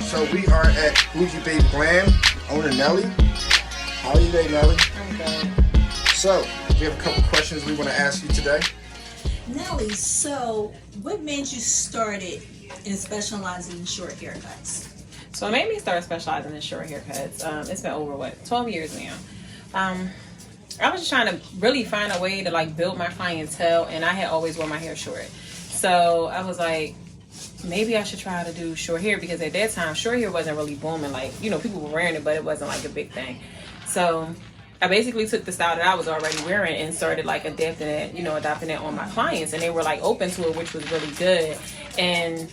So we are at Bougie Babe Glam, owner Nelly. How are you today, Nelly? I'm good. So, we have a couple questions we want to ask you today. Nelly, so what made you started in specializing in short haircuts? So it made me start specializing in short haircuts. It's been over 12 years now. I was just trying to really find a way to like build my clientele, and I had always worn my hair short. So I was like, maybe I should try to do short hair, because at that time short hair wasn't really booming. Like, you know, people were wearing it, but it wasn't like a big thing. So I basically took the style that I was already wearing and started like adapting it on my clients, and they were like open to it, which was really good. And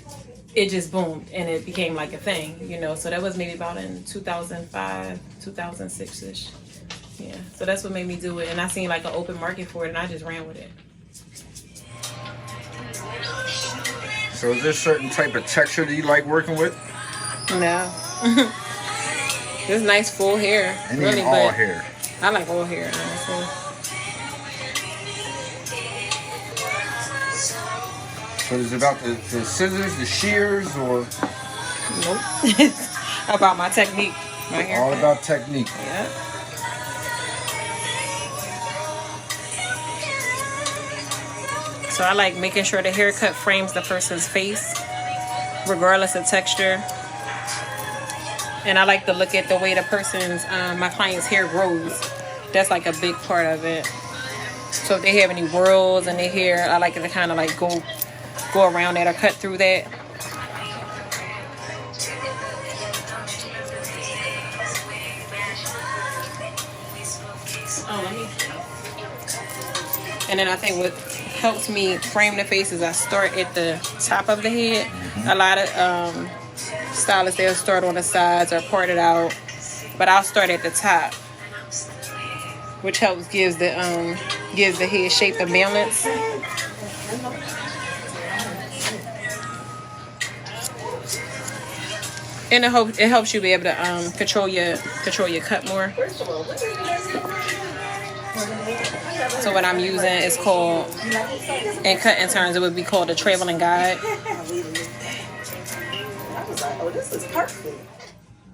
it just boomed and it became like a thing, you know. So that was maybe about in 2005, 2006-ish. Yeah, so that's what made me do it. And I seen like an open market for it, and I just ran with it. So is there a certain type of texture that you like working with? No. This nice full hair. I mean, really, all but hair. I like all hair, honestly. So is it about the scissors, the shears, or? Nope. It's about my technique. My hair. All about technique. Yeah. So I like making sure the haircut frames the person's face, regardless of texture. And I like to look at the way the person's, my client's hair grows. That's like a big part of it. So if they have any whorls in their hair, I like it to kind of like go around that or cut through that. And then I think what helps me frame the face is I start at the top of the head. A lot of stylists, they'll start on the sides or part it out, but I'll start at the top, which helps gives the head shape and balance. And it helps you be able to control your cut more. So what I'm using is called, in cutting terms, it would be called a traveling guide. I was like, oh, this is perfect.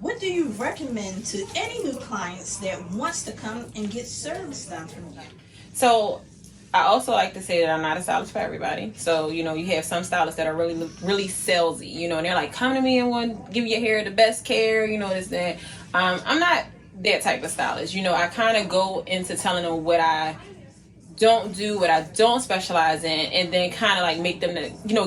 What do you recommend to any new clients that wants to come and get service done from you? So I also like to say that I'm not a stylist for everybody. So, you know, you have some stylists that are really, really salesy, you know, and they're like, come to me and want to give your hair the best care, you know, this, that. I'm not that type of stylist. You know, I kind of go into telling them what I don't do, what I don't specialize in, and then kind of like make them,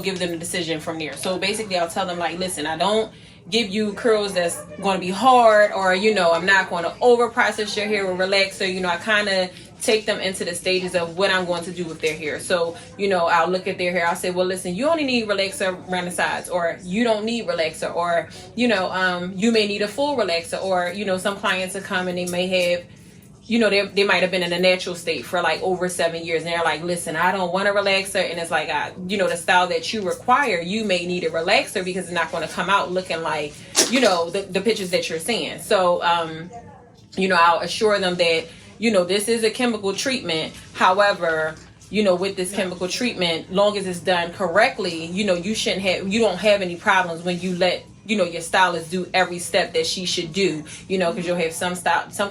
give them the decision from there. So basically I'll tell them like, listen, I don't give you curls that's going to be hard, or, you know, I'm not going to over process your hair or relaxer. You know, I kind of take them into the stages of what I'm going to do with their hair. So, you know, I'll look at their hair. I'll say, well, listen, you only need relaxer around the sides, or you don't need relaxer, or, you know, you may need a full relaxer, or, you know, some clients will come and they may have, you know, they might have been in a natural state for like over 7 years, and they're like, listen, I don't want a relaxer. And it's like, you know, the style that you require, you may need a relaxer, because it's not going to come out looking like, you know, the pictures that you're seeing. So, you know, I'll assure them that, you know, this is a chemical treatment. However, you know, with this chemical treatment, long as it's done correctly, you know, you don't have any problems when you let, you know, your stylist do every step that she should do, you know, because you'll have some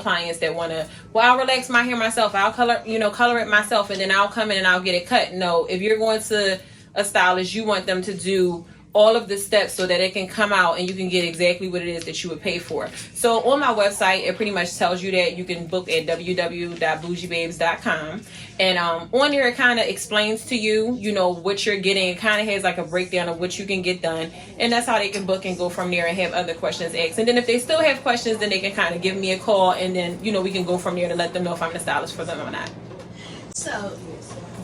clients that want to, well, I'll relax my hair myself, I'll color it myself, and then I'll come in and I'll get it cut. No, if you're going to a stylist, you want them to do all of the steps so that it can come out and you can get exactly what it is that you would pay for. So on my website, it pretty much tells you that you can book at www.bougiebabes.com. And on there, it kind of explains to you, you know, what you're getting. It kind of has like a breakdown of what you can get done. And that's how they can book and go from there and have other questions asked. And then if they still have questions, then they can kind of give me a call, and then, you know, we can go from there to let them know if I'm the stylist for them or not. So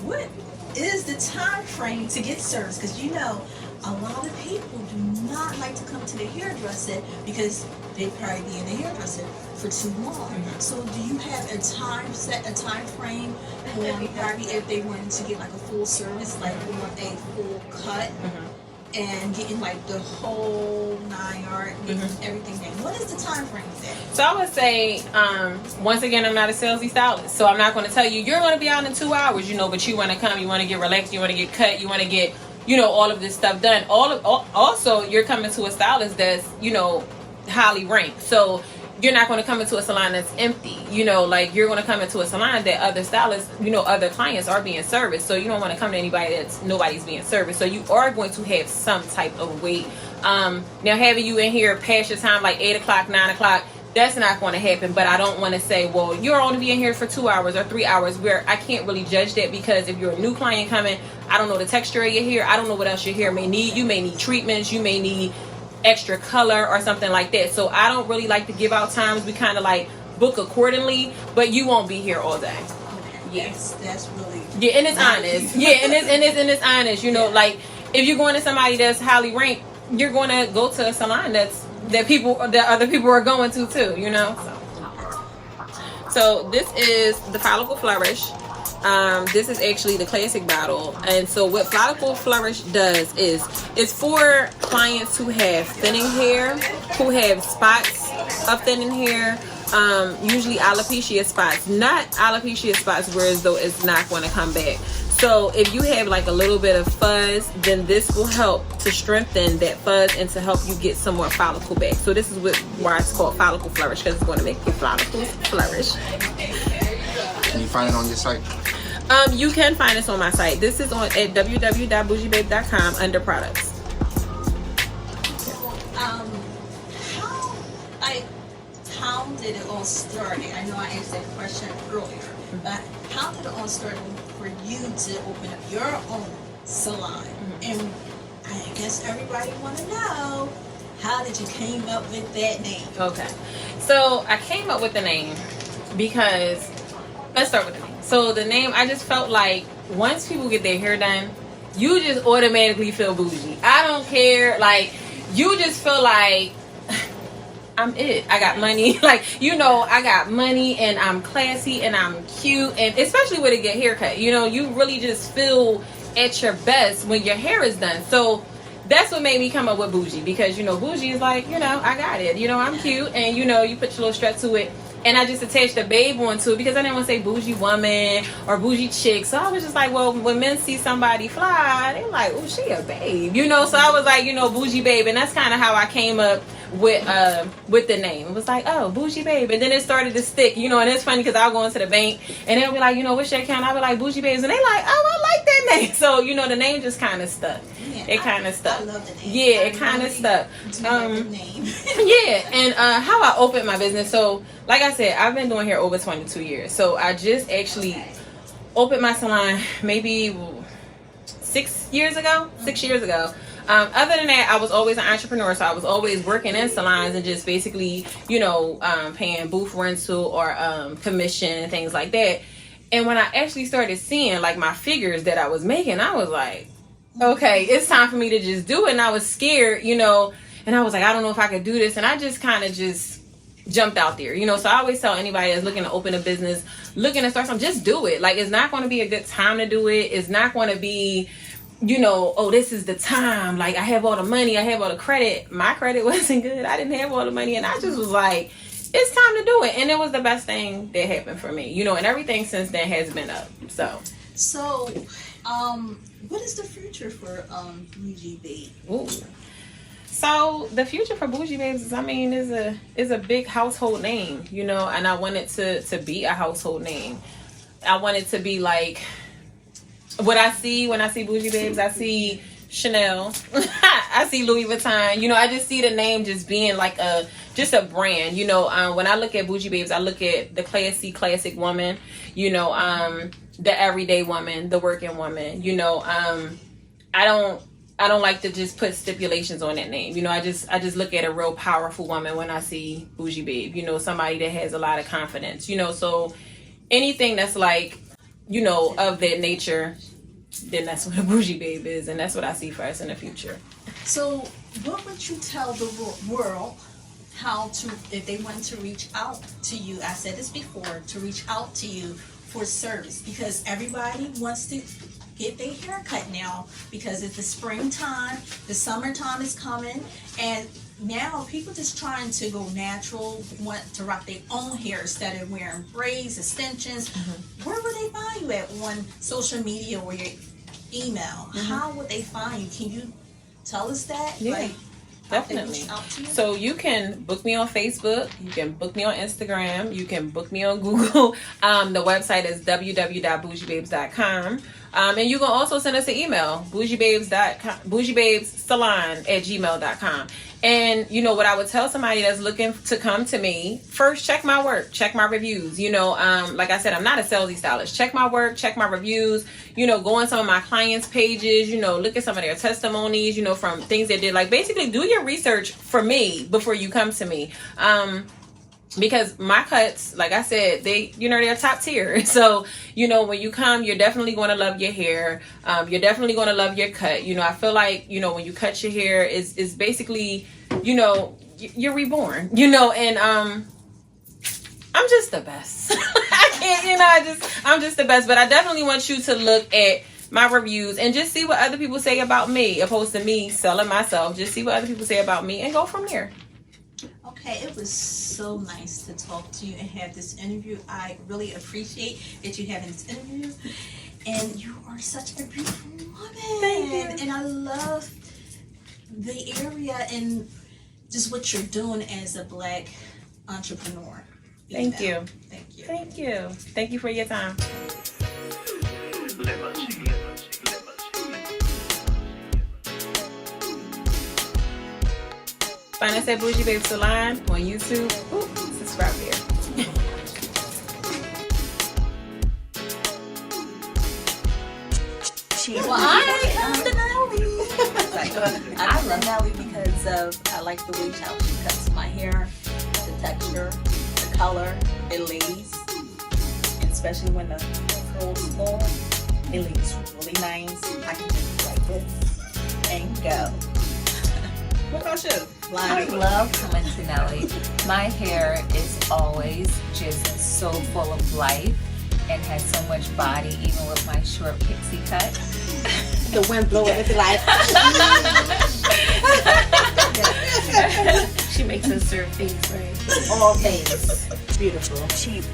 what is the time frame to get service? Because, you know, a lot of people do not like to come to the hairdresser because they probably be in the hairdresser for too long. Mm-hmm. So do you have a time frame for probably if they wanted to get like a full service, like want a full cut, and getting like the whole 9 yard, getting everything done? What is the time frame for that? So I would say, once again, I'm not a salesy stylist, so I'm not going to tell you you're going to be out in 2 hours, you know, but you want to come, you want to get relaxed, you want to get cut, you want to get all of this stuff done. Also, you're coming to a stylist that's, highly ranked. So you're not going to come into a salon that's empty. Like you're going to come into a salon that other stylists, other clients are being serviced. So you don't want to come to anybody that's nobody's being serviced. So you are going to have some type of wait. Now having you in here past your time, like 8 o'clock, 9 o'clock, that's not going to happen. But I don't want to say, well, you're only being here for 2 hours or 3 hours, where I can't really judge that, because if you're a new client coming, I don't know the texture of your hair. I don't know what else your hair may need. You may need treatments. You may need extra color or something like that. So I don't really like to give out times. We kind of like book accordingly, but you won't be here all day. Yes, that's really and it's honest. And it's honest. Like if you're going to somebody that's highly ranked, you're going to go to a salon that other people are going to too. So this is the follicle flourish. This is actually the classic bottle, and so what follicle flourish does is it's for clients who have thinning hair, who have spots of thinning hair, usually alopecia spots, not alopecia spots where as though it's not going to come back. So if you have like a little bit of fuzz, then this will help to strengthen that fuzz and to help you get some more follicle back. So this is why it's called follicle flourish, because it's going to make your follicles flourish. Can you find it on your site? You can find us on my site. This is at www.bougiebabe.com under products. How did it all start? I know I asked that question earlier, but how did it all start for you to open up your own salon? And I guess everybody want to know, how did you came up with that name? Okay, so I came up with the name because, let's start with the name. So the name, I just felt like once people get their hair done, you just automatically feel bougie. I don't care. Like, you just feel like, I'm it. I got money. Like, I got money and I'm classy and I'm cute. And especially with a good haircut, you really just feel at your best when your hair is done. So that's what made me come up with Bougie, because, Bougie is like, I got it. I'm cute, and, you put your little strut to it. And I just attached the babe onto it because I didn't want to say bougie woman or bougie chick. So I was just like, well, when men see somebody fly, they're like, oh, she a babe, So I was like, bougie babe. And that's kind of how I came up with the name. It was like, oh, bougie babe. And then it started to stick, and it's funny because I'll go into the bank and they'll be like, what's your account? I'll be like, bougie babes. And they like, oh, I like that name. So, the name just kind of stuck. Yeah, it kind of stuck. I love the name. Yeah, it kind of stuck. The name. Yeah, and how I opened my business. So, like I said, I've been doing hair over 22 years. So I just actually opened my salon maybe 6 years ago. Other than that, I was always an entrepreneur. So I was always working in salons and just basically, paying booth rental or commission and things like that. And when I actually started seeing like my figures that I was making, I was like, okay, it's time for me to just do it. And I was scared, and I was like, I don't know if I could do this. And I just kind of just jumped out there, so I always tell anybody that's looking to open a business, looking to start something, just do it. Like, it's not going to be a good time to do it. It's not going to be, oh, this is the time. Like, I have all the money, I have all the credit. My credit wasn't good. I didn't have all the money, and I just was like, it's time to do it. And it was the best thing that happened for me, and everything since then has been up. So what is the future for Bougie Babe? Ooh. So the future for Bougie Babes is a big household name, and I want it to be a household name. I want it to be like what I see when I see Bougie Babes. I see Chanel, I see Louis Vuitton. I just see the name just being like a brand. When I look at Bougie Babes, I look at the classic woman. The everyday woman, the working woman. I don't like to just put stipulations on that name. I just look at a real powerful woman when I see Bougie Babe. Somebody that has a lot of confidence. So anything that's like, of that nature, then that's what a Bougie Babe is, and that's what I see for us in the future. So what would you tell the world how to, if they want to reach out to you? I said this before, to reach out to you for service, because everybody wants to get their hair cut now, because it's the springtime, the summertime is coming, and now people just trying to go natural, want to rock their own hair instead of wearing braids, extensions. Where would they find you at on social media, where email, how would they find you? Can you tell us that? Yeah. Like, Definitely. So you can book me on Facebook. You can book me on Instagram. You can book me on Google. The website is www.bougiebabes.com. And you can also send us an email, bougiebabessalon@gmail.com. And you know what I would tell somebody that's looking to come to me, first check my work, check my reviews. You know, like I said, I'm not a salesy stylist. Check my work, check my reviews, you know, go on some of my clients' pages, you know, look at some of their testimonies, you know, from things they did. Like basically do your research for me before you come to me. Because my cuts, like I said, they, you know, they're top tier. So, you know, when you come, you're definitely going to love your hair. You're definitely going to love your cut. You know, I feel like, you know, when you cut your hair is basically, you know, you're reborn, you know, and I'm just the best. I can't, you know, I'm just the best. But I definitely want you to look at my reviews and just see what other people say about me, opposed to me selling myself. Just see what other people say about me and go from there. Okay, it was so nice to talk to you and have this interview. I really appreciate that you having this interview. And you are such a beautiful woman. Thank you. And I love the area and just what you're doing as a Black entrepreneur. Thank you. Thank you. Thank you. Thank you for your time. Find us at Bougie Babe Salon on YouTube. Ooh, subscribe here. Well, I love Nelly. I love Nelly because I like the way how she cuts my hair, the texture, the color, it lays, and especially when the curls fall, it lays really nice. I can just like this and go. What about you? I love coming to Nelly. My hair is always just so full of life and has so much body, even with my short pixie cut. The wind blowing into life. She makes us serve things right. All things beautiful. Cheap.